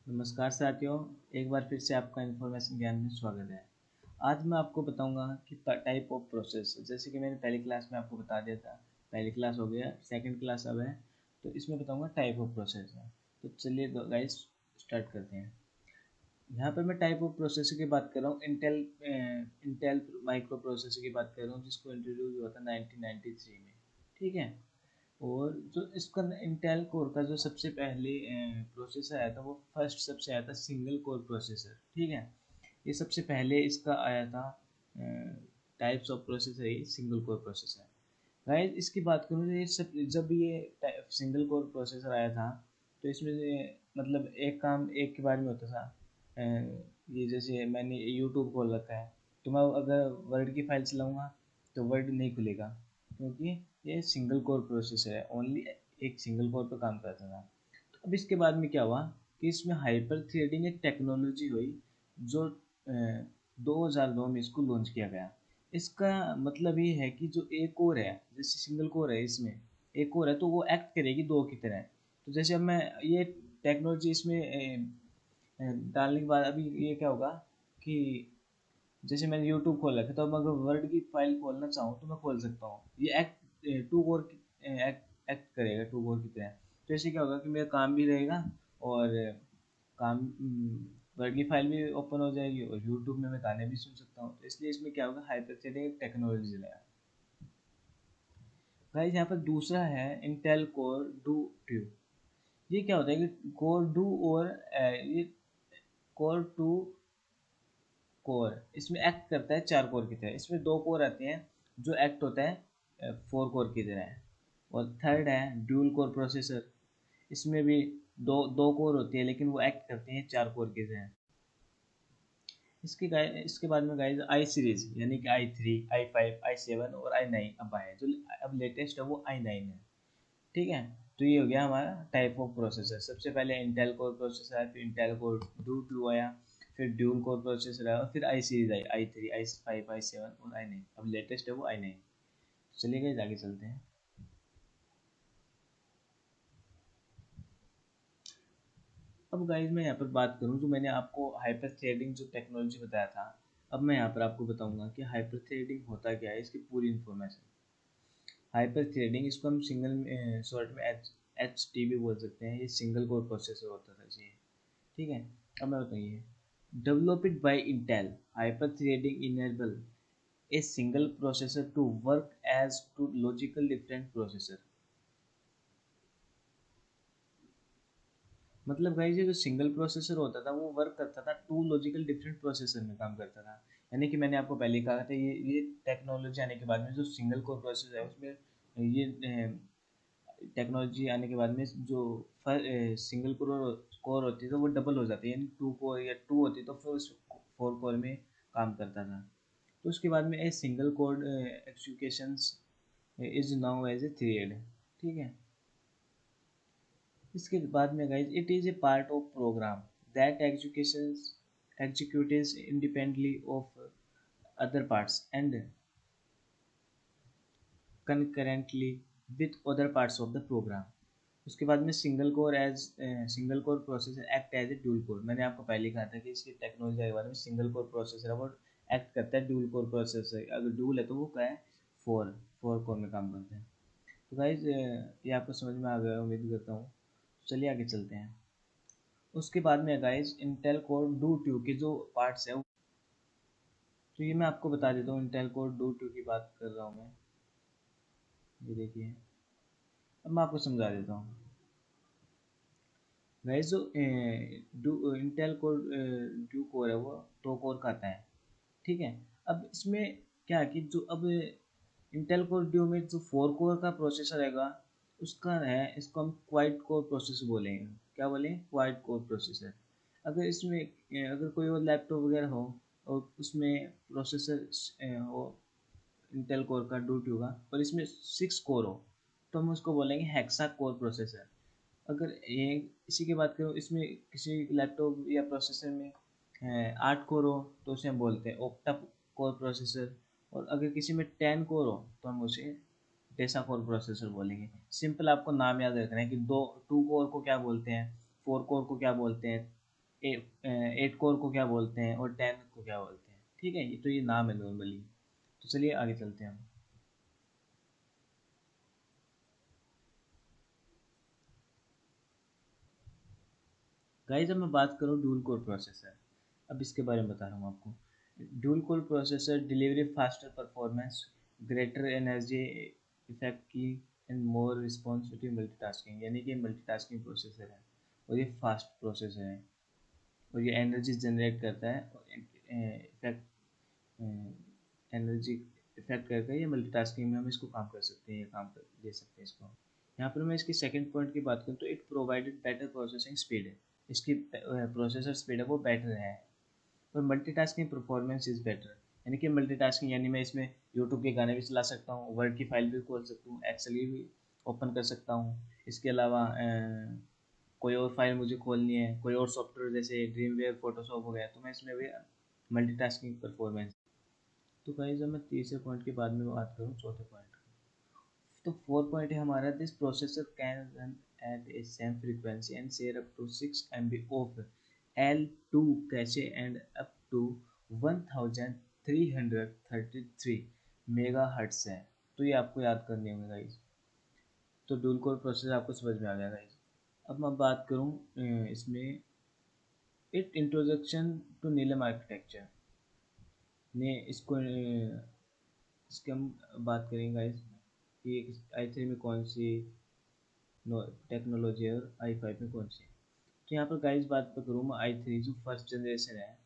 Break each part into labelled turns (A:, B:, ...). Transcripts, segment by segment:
A: नमस्कार साथियों। एक बार फिर से आपका इन्फॉर्मेशन ज्ञान में स्वागत है। आज मैं आपको बताऊंगा कि टाइप ऑफ प्रोसेस, जैसे कि मैंने पहली क्लास में आपको बता दिया था। पहली क्लास हो गया, सेकंड क्लास अब है, तो इसमें बताऊंगा टाइप ऑफ प्रोसेस है। तो चलिए गाइस स्टार्ट करते हैं। यहाँ पर मैं टाइप ऑफ प्रोसेसर की बात कर रहा हूँ। इंटेल माइक्रो प्रोसेसर की बात कर रहा हूँ, जिसको इंट्रोड्यूस हुआ था 1993 में। ठीक है। और जो इसका इंटेल कोर का जो सबसे पहले प्रोसेसर आया था, वो फर्स्ट सबसे आया था सिंगल कोर प्रोसेसर। ठीक है। ये सबसे पहले इसका आया था। टाइप्स ऑफ प्रोसेसर ये सिंगल कोर प्रोसेसर। गाइस इसकी बात करूँ तो ये सब जब ये सिंगल कोर प्रोसेसर आया था, तो इसमें मतलब एक काम एक के बारे में होता था। ये जैसे मैंने यूट्यूब खोल रखा है, तो मैं अगर वर्ड की फाइल चलाऊँगा तो वर्ड नहीं खुलेगा, क्योंकि ये सिंगल कोर प्रोसेसर है, ओनली एक सिंगल कोर पर काम करता था। तो अब इसके बाद में क्या हुआ कि इसमें हाइपर थ्रेडिंग एक टेक्नोलॉजी हुई, जो 2002 में इसको लॉन्च किया गया। इसका मतलब ये है कि जो एक कोर है, जैसे सिंगल कोर है, इसमें एक कोर है तो वो एक्ट करेगी दो की तरह। तो जैसे अब मैं ये टेक्नोलॉजी इसमें डालने के बाद अभी ये क्या होगा कि जैसे मैंने यूट्यूब खोल रखा है, तो अब अगर वर्ड की फाइल खोलना चाहूँ तो मैं खोल सकता हूँ। ये एक्ट टू कोर एक्ट करेगा टू कोर की तरह। तो इससे क्या होगा कि मेरा काम भी रहेगा, और काम वर्ड की फाइल भी ओपन हो जाएगी, और यूट्यूब में मैं गाने भी सुन सकता हूँ। तो इसलिए इसमें क्या होगा, हाइपर थ्रेडिंग टेक्नोलॉजी है। गाइस यहाँ पर दूसरा है इंटेल कोर डू टू। ये क्या होता है कि कोर डू और ये कोर टू कोर इसमें एक्ट करता है चार कोर की तरह। इसमें दो कोर आते हैं जो एक्ट होता है फोर कोर की तरह। और थर्ड है ड्यूल कोर प्रोसेसर। इसमें भी दो दो कोर होती है, लेकिन वो एक्ट करते हैं चार कोर की तरह। इसके बाद में गाइस आई सीरीज, यानी कि i3, i5, i7 और i9 अब आए, जो अब लेटेस्ट है वो i9 है। ठीक है। तो ये हो गया हमारा टाइप ऑफ प्रोसेसर। सबसे पहले इंटेल कोर प्रोसेसर आया, फिर इंटेल कोर डू टू आया, फिर ड्यूल कोर प्रोसेसर आया, और फिर आई सीरीज आई, i3, i5, i7 और i9। अब लेटेस्ट है वो i9। चलिए गाइस आगे चलते हैं। अब गाइस मैं यहाँ पर बात करूँ, जो मैंने आपको हाइपर थ्रेडिंग जो टेक्नोलॉजी बताया था, अब मैं यहाँ पर आपको बताऊंगा कि हाइपर थ्रेडिंग होता क्या है, इसकी पूरी इन्फॉर्मेशन। हाइपर थ्रेडिंग, इसको हम सिंगल शॉर्ट में एच टी भी बोल सकते हैं। ये सिंगल कोर प्रोसेसर होता था जी। ठीक है। अब मैं बताइए, developed by Intel, hyper threading enable a single processor to work as two logical different processor. मतलब गाइस ये जो सिंगल प्रोसेसर होता था, वो वर्क करता था टू लॉजिकल डिफरेंट प्रोसेसर में काम करता था। यानी कि मैंने आपको पहले कहा था, ये टेक्नोलॉजी आने के बाद में जो सिंगल कोर प्रोसेसर है, उसमें ये टेक्नोलॉजी आने के बाद में जो सिंगल कोर होती है तो वो डबल हो जाती है, यानी टू कोर या टू होती तो फिर उस फोर कोर में काम करता था। तो उसके बाद में a single code executions is now as a thread. ठीक है। इसके बाद में guys, it is a part of program that executions executes independently of other parts and concurrently with other parts of the program। उसके बाद में single core processor act as a dual core. मैंने आपको पहले कहा था कि इसकी टेक्नोलॉजी के बारे में, सिंगल कोर प्रोसेसर है वो एक्ट करता है ड्यूल कोर प्रोसेसर। अगर ड्यूल है तो वो क्या है, फोर फोर कोर में काम करते हैं। तो गाइज ये आपको समझ में आ गया उम्मीद करता हूँ। चलिए आगे चलते हैं। उसके बाद में guys Intel core duo two के जो पार्ट्स है, तो ये मैं आपको बता देता हूँ। इंटेल कोर डू टू की बात कर रहा हूँ मैं। ये देखिए, अब मैं आपको समझा देता हूँ। गाइस जो इंटेल कोर ड्यू कोर है, वो दो कोर का आता है। ठीक है। अब इसमें क्या है कि जो अब इंटेल कोर ड्यू में जो फोर कोर का प्रोसेसर रहेगा, उसका है, इसको हम क्वाड कोर प्रोसेसर बोलेंगे। क्या बोलेंगे, क्वाड कोर प्रोसेसर। अगर इसमें अगर कोई और लैपटॉप वगैरह हो और उसमें प्रोसेसर हो इंटेल कोर का डू टू का, और इसमें सिक्स कोर हो, तो हम उसको बोलेंगे हेक्सा कोर प्रोसेसर। अगर ये इसी की बात करूँ, इसमें किसी लैपटॉप या प्रोसेसर में 8 कोर हो, तो उसे हम बोलते हैं ओक्टा कोर प्रोसेसर। और अगर किसी में 10 कोर हो, तो हम उसे टेसा कोर प्रोसेसर बोलेंगे। सिंपल आपको नाम याद रखना है कि दो टू कोर को क्या बोलते हैं, फोर कोर को क्या बोलते हैं, एट कोर को क्या बोलते हैं और 10 को क्या बोलते हैं। ठीक है, ये तो ये नाम है नॉर्मली। तो चलिए आगे चलते हैं हम। गाइस अब मैं बात करूँ ड्यूल कोर प्रोसेसर। अब इसके बारे में बता रहा हूँ आपको। Dual core processor delivery faster performance, greater energy effect की एंड मोर रिस्पॉन्सिबिलिटी मल्टीटास्किंग, यानी कि मल्टीटास्किंग प्रोसेसर है और ये फास्ट प्रोसेसर है और ये एनर्जी जनरेट करता है और इफेक्ट एनर्जी इफेक्ट करके ये मल्टीटास्किंग में हम इसको काम कर सकते हैं, ये काम कर दे सकते हैं इसको। यहाँ पर मैं इसकी सेकंड पॉइंट की बात करूँ तो it provided better processing speed है। इसकी प्रोसेसर स्पीड है वो बेटर है और मल्टीटास्किंग परफॉर्मेंस इज़ बेटर। यानी कि मल्टीटास्किंग यानी मैं इसमें यूट्यूब के गाने भी चला सकता हूँ, वर्ड की फाइल भी खोल सकता हूँ, एक्सेल भी ओपन कर सकता हूँ। इसके अलावा कोई और फाइल मुझे खोलनी है, कोई और सॉफ्टवेयर जैसे ड्रीमवेयर फोटोशॉप हो गया, तो मैं इसमें भी मल्टीटास्किंग परफॉर्मेंस। तो गाइस जब मैं तीसरे पॉइंट के बाद में बात करूँ चौथे पॉइंट, तो फोर पॉइंट है हमारा, this processor can run at a same frequency and share up to 6 MB of L2 cache and up to 1333 mega hertz है। तो ये आपको याद करनी होगी गाइस। तो डुअल कोर प्रोसेसर आपको समझ में आ गया गाइस। अब मैं बात करूँ इसमें it introduction to Nehalem architecture ने इसको इसके हम बात करेंगे गाइस कि i3 में कौन सी टेक्नोलॉजी है और i5 में कौन सी है। तो यहाँ पर गाइस बात पर करूँ मैं, i3 जो फर्स्ट जनरेशन है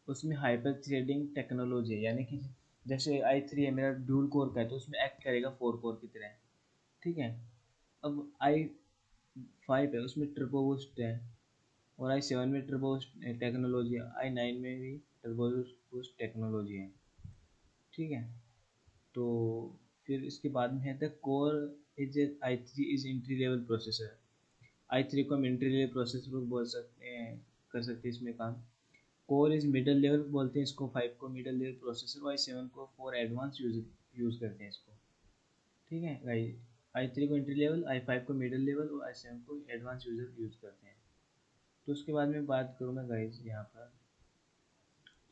A: उसमें हाइपर थ्रेडिंग टेक्नोलॉजी है, यानी कि जैसे i3 है मेरा ड्यूल कोर का है तो उसमें एक्ट करेगा 4 कोर की तरह। ठीक है। अब i5 है उसमें ट्रिपो बूस्ट है और i7 में ट्रिपो बूस्ट टेक्नोलॉजी है, i9 में भी ट्रिपो बूस्ट टेक्नोलॉजी है। ठीक है। तो फिर इसके बाद में है the core is i3 is entry level processor. i3 को हम एंट्री लेवल प्रोसेसर बोल सकते हैं, कर सकते हैं इसमें काम। कोर इज मिडल लेवल बोलते हैं इसको, 5 को मिडल लेवल प्रोसेसर, i7 को फॉर एडवांस यूज करते हैं इसको। ठीक है भाई, i3 को एंट्री लेवल, i5 को मिडल लेवल और i7 को एडवांस यूजर यूज करते हैं। तो उसके बाद में बात करूँ मैं गाइज यहाँ पर,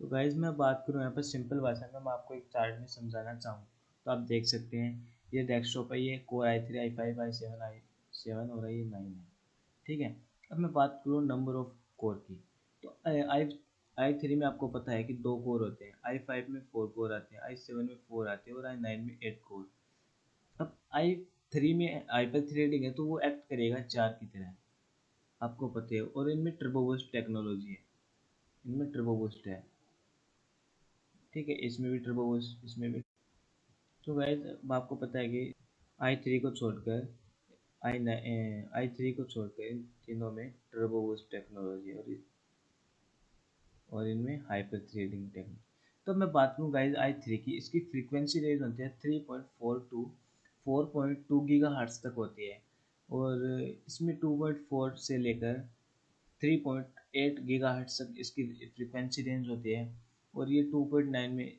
A: तो गाइज मैं बात करूँ यहाँ पर सिंपल भाषा में, मैं आपको एक चार्ट में समझाना चाहूँ तो आप देख सकते हैं। ये डेस्कटॉप है, ये कोर i3 i5 i7 और ये 9 है। ठीक है। अब मैं बात करूँ नंबर ऑफ कोर की, तो i3 में आपको पता है कि 2 कोर होते हैं, i5 में 4 कोर आते हैं, i7 में 4 आते हैं और i9 में 8 कोर। अब i3 में हाइपर थ्रेडिंग है तो वो एक्ट करेगा 4 की तरह, आपको पता है, और इनमें टर्बो बूस्ट टेक्नोलॉजी है, इनमें टर्बो बूस्ट है। ठीक है, इसमें भी टर्बो बूस्ट, इसमें भी। तो गाइस अब आपको पता है कि i3 को छोड़कर i3 को छोड़कर इन तीनों में टर्बो बूस्ट टेक्नोलॉजी और इनमें हाइपर थ्रेडिंग टेक्निक। तो मैं बात करूँ गाइस i3 की, इसकी फ्रीक्वेंसी रेंज होती है 3.4 टू 4.2 गीगा हर्ट्ज तक होती है और इसमें 2.4 से लेकर 3.8 गीगा हर्ट्ज तक इसकी फ्रीक्वेंसी रेंज होती है और ये 2.9 में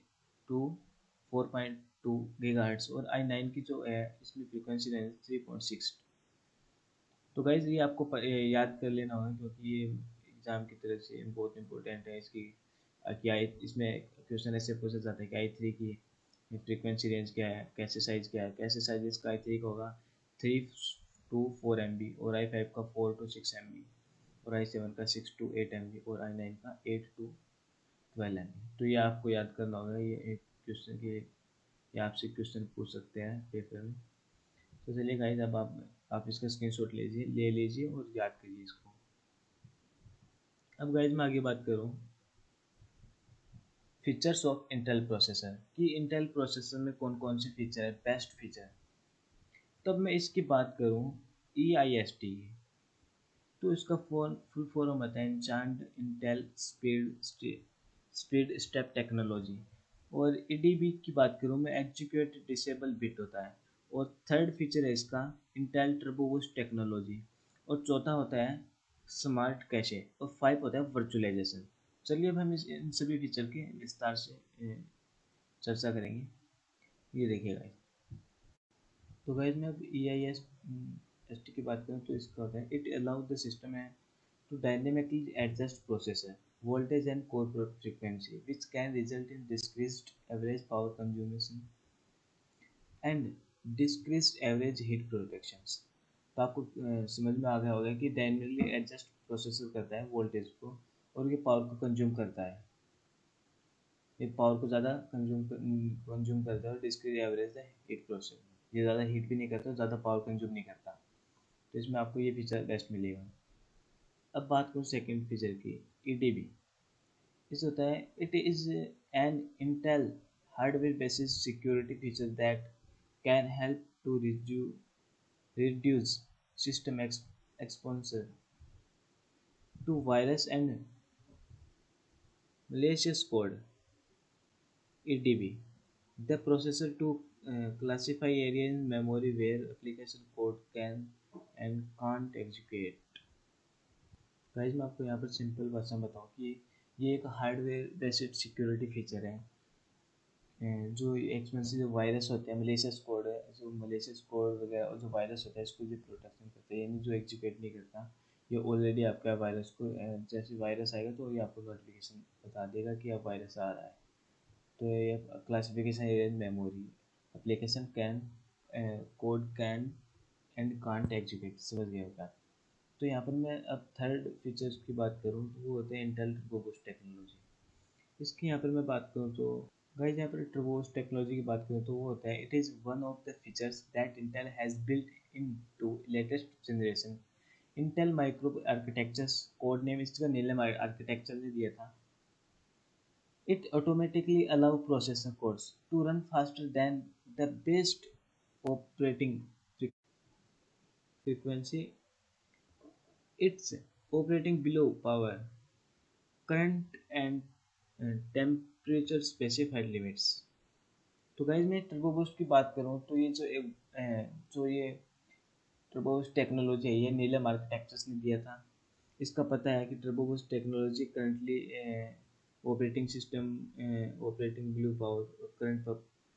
A: टू 4.2 गीगा हर्ट्ज, और i9 की जो है इसमें फ्रीक्वेंसी रेंज 3.6। तो गाइज ये आपको याद कर लेना होगा क्योंकि ये एग्जाम की तरफ से बहुत इंपॉर्टेंट है इसकी। कि आई इसमें क्वेश्चन ऐसे पूछा जाता है कि i3 की फ्रीक्वेंसी रेंज क्या है, कैसे साइज क्या है, कैसे साइज इसका i3 का होगा 3 to 4 MB और i5 का 4 to 6 MB और i7 का 6 to 8 MB और i9 का 8 to 12 MB। तो ये आपको याद करना होगा, ये एक क्वेश्चन की, ये आपसे क्वेश्चन पूछ सकते हैं पेपर में। तो चलिए गाइज अब आप इसका स्क्रीनशॉट लीजिए, ले लीजिए और याद करिए इसको। अब गाइज मैं आगे बात करूँ फीचर्स ऑफ इंटेल प्रोसेसर कि इंटेल प्रोसेसर में कौन कौन से फीचर है, बेस्ट फीचर। तब मैं इसकी बात करूँ EIST, तो इसका फुल फॉर्म होता है इंचांड इंटेल स्पीड स्टेप टेक्नोलॉजी। और EDB की बात करूँ मैं, एग्जीक्यूट डिसेबल बिट होता है। और थर्ड फीचर है इसका इंटेल टर्बो बूस्ट टेक्नोलॉजी। और चौथा होता है स्मार्ट कैशे और 5 होता है वर्चुअलाइजेशन। चलिए अब हम इन सभी फीचर के विस्तार से चर्चा करेंगे। ये देखिएगा, तो गाइज मैं अब EIST की बात करूँ तो इसका होता है इट अलाउ द सिस्टम है to dynamically adjust processor voltage and core frequency, which can result in decreased average power consumption and decreased average heat protections। तो आपको समझ में आ गया होगा कि डायनेमिकली एडजस्ट प्रोसेसर करता है वोल्टेज को और ये पावर को कंज्यूम करता है, ये पावर को ज़्यादा कंज्यूम करता है और डिस्क्रीट एवरेज हीट प्रोसेसर ये ज़्यादा हीट भी नहीं करता, ज़्यादा पावर कंज्यूम नहीं करता। तो इसमें आपको ये फीचर बेस्ट मिलेगा। अब बात करूँ सेकंड फीचर की, ईडीबी। इस होता है it is an Intel hardware basis security feature that can help to reduce system exposure to virus and malicious code (EDB). The processor to classify areas in memory where application code can and can't execute। Guys मैं आपको यहाँ पर simple भाषा में बताऊँ कि ये एक हार्डवेयर बेस्ड सिक्योरिटी फीचर है जो एक्सपेंसिव जो वायरस होते हैं मलेशियस कोड है, जो मलेशियस कोड वगैरह और जो वायरस होता है इसको भी प्रोटेक्शन करता है, यानी जो एग्जीक्यूट नहीं करता। ये ऑलरेडी आपका वायरस को जैसे वायरस आएगा तो ये आपको नोटिफिकेशन बता देगा कि अब वायरस आ रहा है। तो ये classification area memory application can code can and can't execute, समझ गए होगा। तो यहाँ पर मैं अब थर्ड फीचर्स की बात करूँ तो वो होते हैं इंटेल टर्बो बूस्ट टेक्नोलॉजी। इसकी यहाँ पर मैं बात करूँ तो गाइस यहाँ पर ट्रबोस टेक्नोलॉजी की बात करें तो वो होता है it is one of the features that Intel has built in to latest generation Intel micro architectures. Code name इसका नीलम आर्किटेक्चर ने दिया था। It automatically allow processor codes to run faster than the best operating frequency, it's operating below power current and temperature specified limits। तो guys मैं turbo boost की बात करूँ तो ये जो ये टर्बो बूस्ट टेक्नोलॉजी है ये नीलम आर्किटेक्चर्स ने दिया था। इसका पता है कि turbo boost technology currently operating system operating blue power current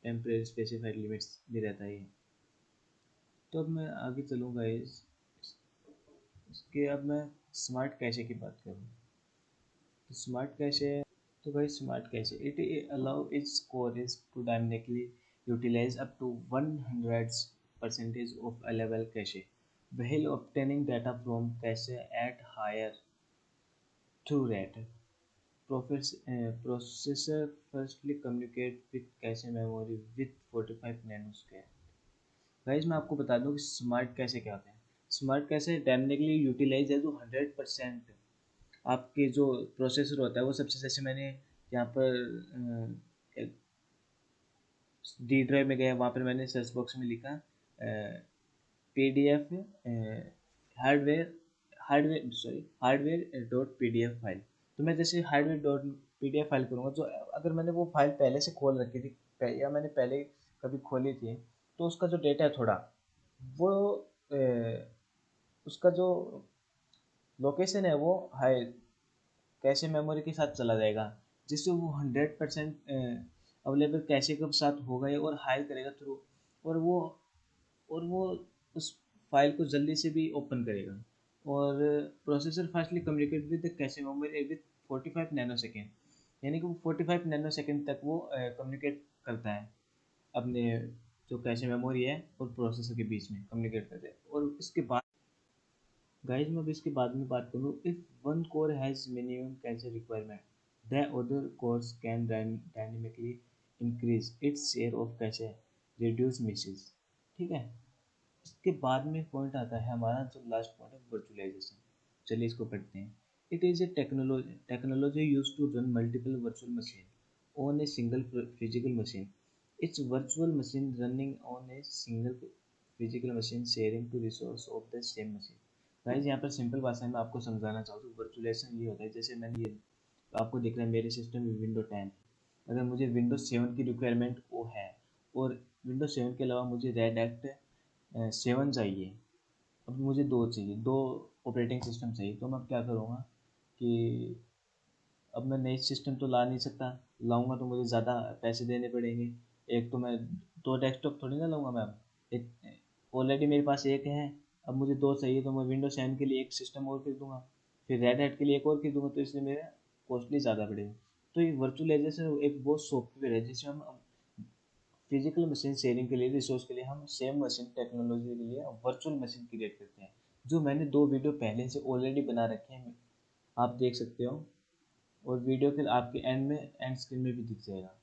A: temperature specified limits भी रहता है। तो अब मैं आगे चलूँगा इसके अब मैं स्मार्ट कैशे की बात करूँ तो स्मार्ट कैशे तो भाई smart cache it allow its storage to dynamically utilise up to 100% of available cache while obtaining data from cache at higher through rate। Processor firstly communicate with cache memory with 45 nanosecond। Guys मैं आपको बता दूं कि smart cache क्या होता है। Smart cache dynamically utilise है जो 100% आपके जो प्रोसेसर होता है वो सबसे जैसे मैंने यहाँ पर डी ड्राइव में गया वहाँ पर मैंने सर्च बॉक्स में लिखा PDF hardware dot PDF file. तो मैं जैसे हार्डवेयर डॉट PDF फाइल करूँगा तो अगर मैंने वो फाइल पहले से खोल रखी थी या मैंने पहले कभी खोली थी तो उसका जो डेटा है थोड़ा वो उसका जो लोकेशन है वो हाई कैशे मेमोरी के साथ चला जाएगा जिससे वो 100% अवेलेबल कैशे के साथ होगा और हाई करेगा थ्रू और वो उस फाइल को जल्दी से भी ओपन करेगा। और processor fastly communicate with the cache memory with 45 nano second, यानी कि वो 45 नैनो सेकेंड तक वो कम्युनिकेट करता है अपने जो कैशे मेमोरी है और प्रोसेसर के बीच में कम्युनिकेट करते हैं। और इसके बाद गाइस मैं अब इसके बाद में बात करूँ if one core has minimum cache requirement the other cores can dynamically increase its share of cache reduce misses. ठीक है, इसके बाद में पॉइंट आता है हमारा जो लास्ट पॉइंट है वर्चुअलाइजेशन। चलिए इसको पढ़ते हैं। It is a technology use to run multiple virtual machine on a single physical machine. Its virtual machine running on a single physical machine sharing to resource of the same machine. Guys यहाँ पर simple भाषा में आपको समझाना चाहूँ तो virtualisation ये होता है जैसे मैंने ये आपको दिख रहा है मेरे सिस्टम में विंडो 10, अगर मुझे विंडो 7 की रिक्वायरमेंट वो है और विंडो 7 के अलावा मुझे रेड एक्ट 7 चाहिए, अब मुझे दो चाहिए, दो ऑपरेटिंग सिस्टम चाहिए, तो मैं क्या करूँगा कि अब मैं नई सिस्टम तो ला नहीं सकता, लाऊंगा तो मुझे ज़्यादा पैसे देने पड़ेंगे। एक तो मैं दो डेस्कटॉप थोड़ी ना लाऊंगा मैं, अब एक ऑलरेडी मेरे पास एक है, अब मुझे दो चाहिए तो मैं विंडो 7 के लिए एक सिस्टम और खरीदूँगा। फिर रेड हैट के लिए एक और खरीदूंगा तो इसलिए मेरा कॉस्टली ज़्यादा पड़ेगा। तो ये वर्चुअलाइजेशन एक वो सॉफ्टवेयर है जिसमें हम फिजिकल मशीन शेयरिंग के लिए, रिसोर्स के लिए, हम सेम मशीन टेक्नोलॉजी के लिए वर्चुअल मशीन क्रिएट करते हैं, जो मैंने 2 वीडियो पहले से ऑलरेडी बना रखे हैं, आप देख सकते हो। और वीडियो फिर आपके एंड स्क्रीन में भी दिख जाएगा।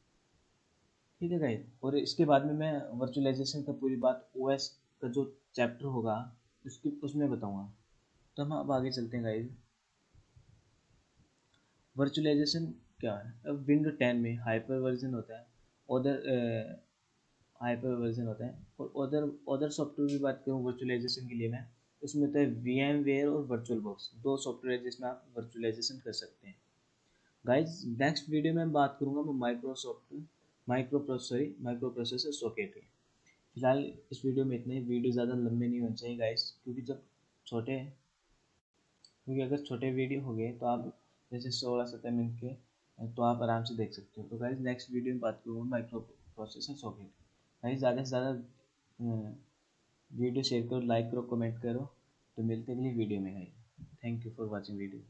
A: ठीक है गाइस, और इसके बाद में मैं वर्चुअलाइजेशन का पूरी बात ओएस का जो चैप्टर होगा उसमें बताऊंगा। तो हम अब आगे चलते हैं गाइस। वर्चुअलाइजेशन क्या है? अब विंडो 10 में हाइपर वर्जन होता है, अदर हाइपर वर्जन होता है, और अदर सॉफ्टवेयर की बात करूँ वर्चुअलाइजेशन के लिए मैं, उसमें होता है वीएम वेयर और वर्चुअल बॉक्स, 2 सॉफ्टवेयर जिसमें आप वर्चुअलाइजेशन कर सकते हैं। गाइज नेक्स्ट वीडियो में बात करूंगा मैं माइक्रो प्रोसेसर सॉकेट की। फिलहाल इस वीडियो में इतना ही। वीडियो ज़्यादा लंबे नहीं होने चाहिए गाइस, छोटे क्योंकि अगर छोटे वीडियो हो गए तो आप जैसे 16-17 मिनट के तो आप आराम से देख सकते हो। तो गाइज नेक्स्ट वीडियो में बात करूँगा माइक्रो प्रोसेसर सॉकेट। गाइज ज़्यादा से ज़्यादा वीडियो शेयर करो, लाइक करो, कमेंट करो। तो मिलते हैं अगली वीडियो में guys. Thank you for watching video.